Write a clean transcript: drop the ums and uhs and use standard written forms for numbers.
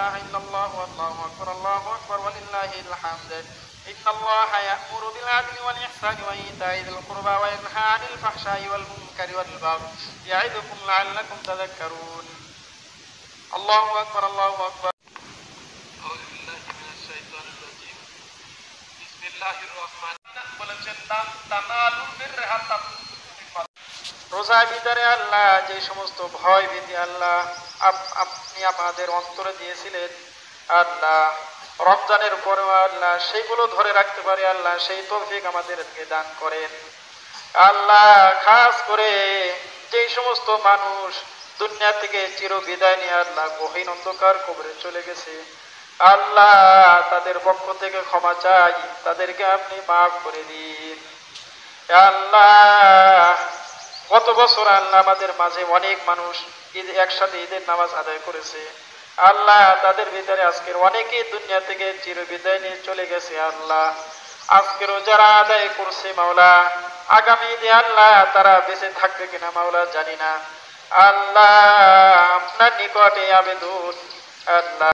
ইলাহা ইল্লাল্লাহ আল্লাহু আকবার ওয়ালিল্লাহিল হামদ ইন্নাল্লাহা ইয়া'মুরু বিল আদলি ওয়াল ইহসানি ওয়া ইতা'i যিল কুরবা ওয়া ইয়ানহা 'আনিল ফাহশাই ওয়াল মুনকারি ওয়াল বাগই ইয়া'iদুকুম লা'আল্লাকুম তাযাক্কারুন আল্লাহু আকবার আল্লাহু আকবার আউযু বিল্লাহি মিনাশ শাইতানির রাজীম বিসমিল্লাহির রহমানির বলেছেন তানালুল বিররা হাত্তা রোজার ভিতরে আল্লাহ যে সমস্ত ভয় ভীতি আল্লাহ আপনি আমাদের অন্তরে দিয়েছিলেন আল্লাহ রমজানের পরে আল্লাহ সেইগুলো ধরে রাখতে পারে আল্লাহ সেই তৌফিক আমাদেরকে দান করেন আল্লাহ। খাস করে যে সমস্ত মানুষ দুনিয়া থেকে চির বিদায় নিয়ে আল্লাহ গহীন অন্ধকার কবরে চলে গেছে আল্লাহ তাদের পক্ষ থেকে ক্ষমা চাই, তাদেরকে আপনি মাফ করে দিন আল্লাহ। গত বছর আল্লাহ আমাদের মাঝে অনেক মানুষ একসাথে ঈদের নামাজ আদায় করেছে আল্লাহ, তাদের ভিতরে আজকের অনেকেই দুনিয়া থেকে চির বিদায় নিয়ে চলে গেছে আল্লাহ। আজকেরও যারা আদায় করছে মাওলা, আগামী ঈদে আল্লাহ তারা বেঁচে থাকবে কিনা মাওলা জানি না আল্লাহ। আপনার নিকটে আবেদন আল্লাহ।